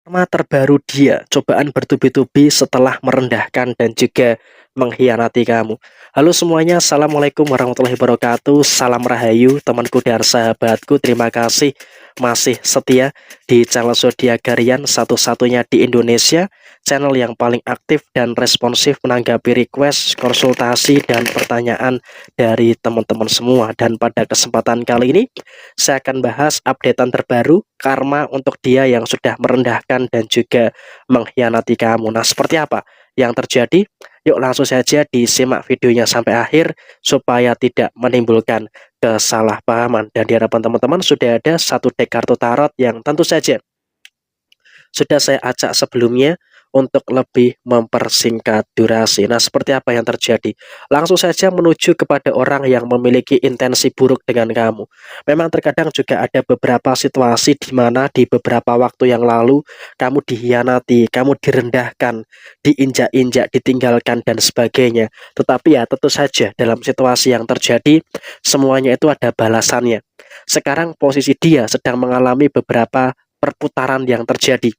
Karma terbaru dia, cobaan bertubi-tubi setelah merendahkan dan juga mengkhianati kamu. Halo semuanya, Assalamualaikum warahmatullahi wabarakatuh. Salam Rahayu, temanku dan sahabatku. Terima kasih masih setia di channel Zodiak Harian satu-satunya di Indonesia. Channel yang paling aktif dan responsif menanggapi request, konsultasi, dan pertanyaan dari teman-teman semua. Dan pada kesempatan kali ini, saya akan bahas updatean terbaru karma untuk dia yang sudah merendahkan dan juga mengkhianati kamu. Nah, seperti apa yang terjadi? Yuk langsung saja disimak videonya sampai akhir supaya tidak menimbulkan kesalahpahaman. Dan di hadapan teman-teman sudah ada satu deck kartu tarot yang tentu saja sudah saya acak sebelumnya untuk lebih mempersingkat durasi. Nah, seperti apa yang terjadi? Langsung saja menuju kepada orang yang memiliki intensi buruk dengan kamu. Memang terkadang juga ada beberapa situasi di mana di beberapa waktu yang lalu kamu dikhianati, kamu direndahkan, diinjak-injak, ditinggalkan dan sebagainya. Tetapi ya tentu saja dalam situasi yang terjadi semuanya itu ada balasannya. Sekarang posisi dia sedang mengalami beberapa perputaran yang terjadi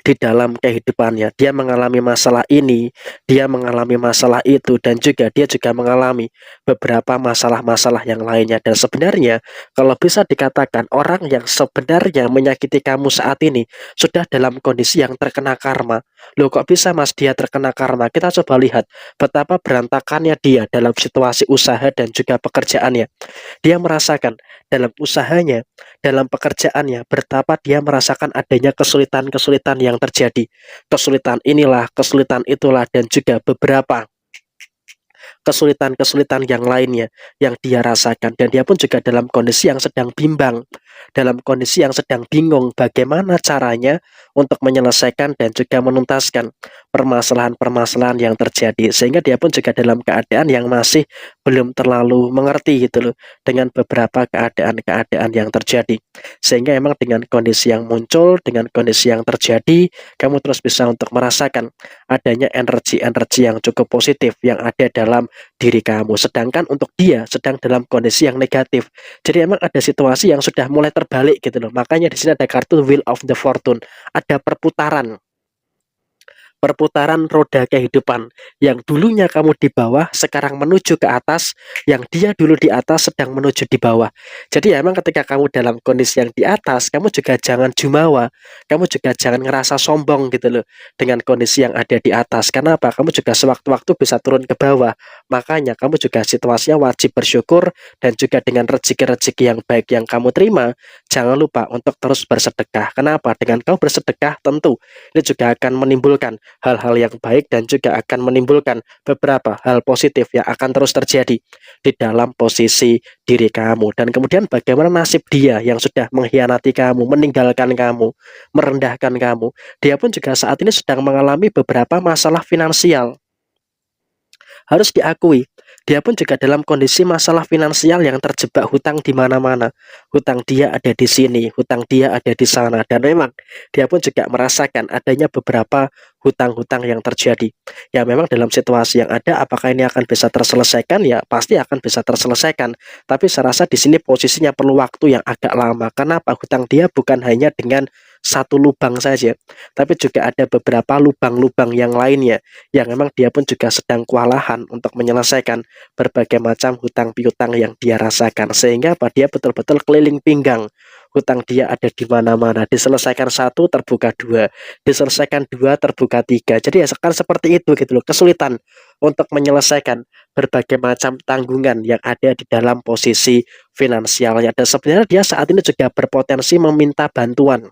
di dalam kehidupannya. Dia mengalami masalah ini, dia mengalami masalah itu, dan dia juga mengalami beberapa masalah-masalah yang lainnya. Dan sebenarnya, kalau bisa dikatakan orang yang sebenarnya menyakiti kamu saat ini sudah dalam kondisi yang terkena karma. Loh, kok bisa mas dia terkena karma? Kita coba lihat betapa berantakannya dia dalam situasi usaha dan juga pekerjaannya. Dia merasakan dalam usahanya, dalam pekerjaannya, betapa dia merasakan adanya kesulitan-kesulitan yang terjadi. Kesulitan inilah, kesulitan itulah, dan juga beberapa kesulitan-kesulitan yang lainnya yang dia rasakan. Dan dia pun juga dalam kondisi yang sedang bimbang, dalam kondisi yang sedang bingung bagaimana caranya untuk menyelesaikan dan juga menuntaskan permasalahan-permasalahan yang terjadi. Sehingga dia pun juga dalam keadaan yang masih belum terlalu mengerti gitu loh dengan beberapa keadaan-keadaan yang terjadi. Sehingga emang dengan kondisi yang muncul, dengan kondisi yang terjadi, kamu terus bisa untuk merasakan adanya energi-energi yang cukup positif yang ada dalam diri kamu. Sedangkan untuk dia sedang dalam kondisi yang negatif. Jadi emang ada situasi yang sudah mulai terbalik gitu loh. Makanya di sini ada kartu Wheel of the Fortune. Ada perputaran roda kehidupan. Yang dulunya kamu di bawah sekarang menuju ke atas, yang dia dulu di atas sedang menuju di bawah. Jadi ya emang ketika kamu dalam kondisi yang di atas, kamu juga jangan jumawa, kamu juga jangan ngerasa sombong gitu loh dengan kondisi yang ada di atas. Karena apa? Kamu juga sewaktu-waktu bisa turun ke bawah. Makanya kamu juga situasinya wajib bersyukur, dan juga dengan rezeki-rezeki yang baik yang kamu terima, jangan lupa untuk terus bersedekah. Kenapa? Dengan kau bersedekah tentu ini juga akan menimbulkan hal-hal yang baik dan juga akan menimbulkan beberapa hal positif yang akan terus terjadi di dalam posisi diri kamu. Dan kemudian bagaimana nasib dia yang sudah mengkhianati kamu, meninggalkan kamu, merendahkan kamu. Dia pun juga saat ini sedang mengalami beberapa masalah finansial. Harus diakui, dia pun juga dalam kondisi masalah finansial yang terjebak hutang di mana-mana. Hutang dia ada di sini, hutang dia ada di sana. Dan memang dia pun juga merasakan adanya beberapa hutang-hutang yang terjadi. Ya memang dalam situasi yang ada, apakah ini akan bisa terselesaikan? Ya pasti akan bisa terselesaikan. Tapi saya rasa di sini posisinya perlu waktu yang agak lama. Kenapa? Hutang dia bukan hanya dengan satu lubang saja, tapi juga ada beberapa lubang-lubang yang lainnya yang memang dia pun juga sedang kewalahan untuk menyelesaikan berbagai macam hutang piutang yang dia rasakan. Sehingga apa? Dia betul-betul keliling pinggang. Hutang dia ada di mana-mana. Diselesaikan satu, terbuka dua. Diselesaikan dua, terbuka tiga. Jadi ya sekarang seperti itu gitu loh. Kesulitan untuk menyelesaikan berbagai macam tanggungan yang ada di dalam posisi finansialnya. Dan sebenarnya dia saat ini juga berpotensi meminta bantuan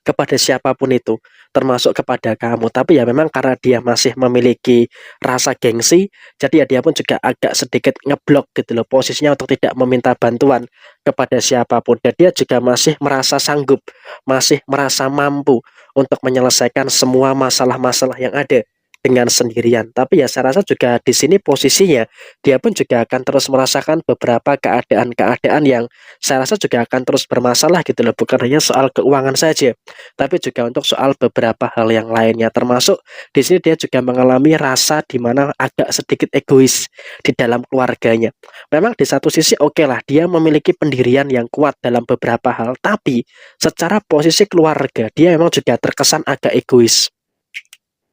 kepada siapapun itu, termasuk kepada kamu. Tapi ya memang karena dia masih memiliki rasa gengsi, jadi ya dia pun juga agak sedikit ngeblok gitu loh posisinya untuk tidak meminta bantuan kepada siapapun. Dan dia juga masih merasa sanggup, masih merasa mampu untuk menyelesaikan semua masalah-masalah yang ada dengan sendirian. Tapi ya saya rasa juga di sini posisinya dia pun juga akan terus merasakan beberapa keadaan-keadaan yang saya rasa juga akan terus bermasalah gitu loh. Bukan hanya soal keuangan saja, tapi juga untuk soal beberapa hal yang lainnya. Termasuk di sini dia juga mengalami rasa di mana agak sedikit egois di dalam keluarganya. Memang di satu sisi oke lah dia memiliki pendirian yang kuat dalam beberapa hal, tapi secara posisi keluarga dia memang juga terkesan agak egois.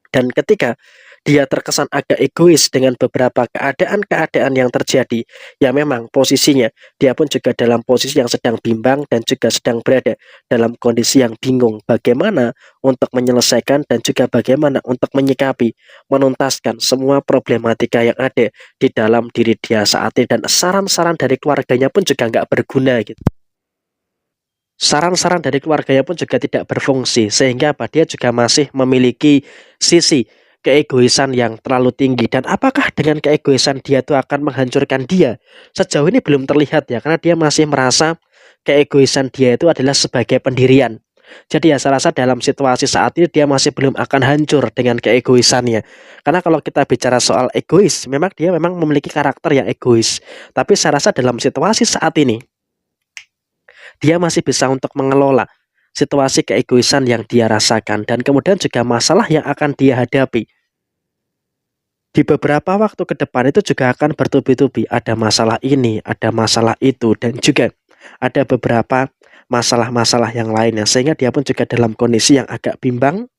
Dan ketika dia terkesan agak egois dengan beberapa keadaan-keadaan yang terjadi, ya memang posisinya dia pun juga dalam posisi yang sedang bimbang dan juga sedang berada dalam kondisi yang bingung bagaimana untuk menyelesaikan dan juga bagaimana untuk menyikapi, menuntaskan semua problematika yang ada di dalam diri dia saat ini, dan saran-saran dari keluarganya pun juga nggak berguna gitu. Saran-saran dari keluarganya pun juga tidak berfungsi, sehingga apa, dia juga masih memiliki sisi keegoisan yang terlalu tinggi. Dan apakah dengan keegoisan dia itu akan menghancurkan dia? Sejauh ini belum terlihat ya, karena dia masih merasa keegoisan dia itu adalah sebagai pendirian. Jadi ya saya rasa dalam situasi saat ini dia masih belum akan hancur dengan keegoisannya. Karena kalau kita bicara soal egois, memang dia memang memiliki karakter yang egois. Tapi saya rasa dalam situasi saat ini dia masih bisa untuk mengelola situasi keegoisan yang dia rasakan, dan kemudian juga masalah yang akan dia hadapi di beberapa waktu ke depan itu juga akan bertubi-tubi. Ada masalah ini, ada masalah itu, dan juga ada beberapa masalah-masalah yang lainnya, sehingga dia pun juga dalam kondisi yang agak bimbang,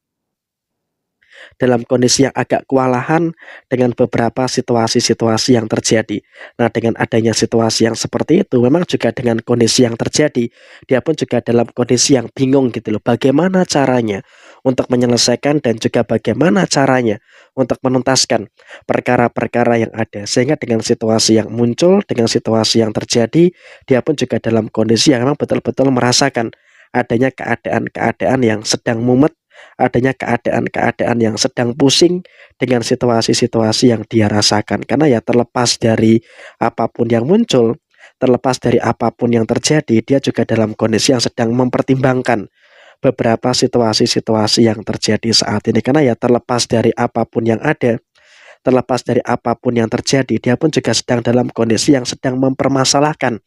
dalam kondisi yang agak kewalahan dengan beberapa situasi-situasi yang terjadi. Nah, dengan adanya situasi yang seperti itu, memang juga dengan kondisi yang terjadi, dia pun juga dalam kondisi yang bingung gitu loh. Bagaimana caranya untuk menyelesaikan dan juga bagaimana caranya untuk menuntaskan perkara-perkara yang ada. Sehingga dengan situasi yang muncul, dengan situasi yang terjadi, dia pun juga dalam kondisi yang memang betul-betul merasakan adanya keadaan-keadaan yang sedang mumet, adanya keadaan-keadaan yang sedang pusing dengan situasi-situasi yang dia rasakan. Karena ya terlepas dari apapun yang muncul, terlepas dari apapun yang terjadi, dia juga dalam kondisi yang sedang mempertimbangkan beberapa situasi-situasi yang terjadi saat ini. Karena ya terlepas dari apapun yang ada, terlepas dari apapun yang terjadi, dia pun juga sedang dalam kondisi yang sedang mempermasalahkan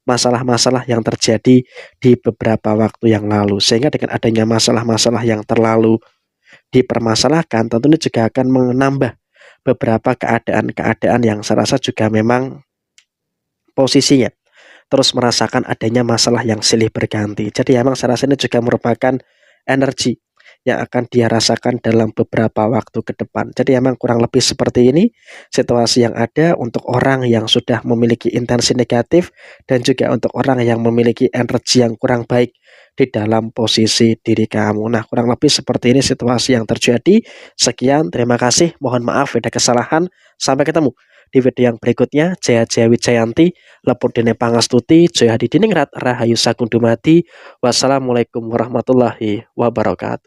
masalah-masalah yang terjadi di beberapa waktu yang lalu. Sehingga dengan adanya masalah-masalah yang terlalu dipermasalahkan, tentunya juga akan menambah beberapa keadaan-keadaan yang saya rasa juga memang posisinya terus merasakan adanya masalah yang silih berganti. Jadi memang saya rasa ini juga merupakan energi yang akan dia rasakan dalam beberapa waktu ke depan. Jadi memang kurang lebih seperti ini situasi yang ada untuk orang yang sudah memiliki intensi negatif, dan juga untuk orang yang memiliki energi yang kurang baik di dalam posisi diri kamu. Nah, kurang lebih seperti ini situasi yang terjadi. Sekian, terima kasih. Mohon maaf ada kesalahan. Sampai ketemu di video yang berikutnya. Jaya Jaya Wijayanti, Lepur Dene Pangastuti, Jaya Hadi Diningrat, Rahayu Sagung Dumadi. Wassalamualaikum warahmatullahi wabarakatuh.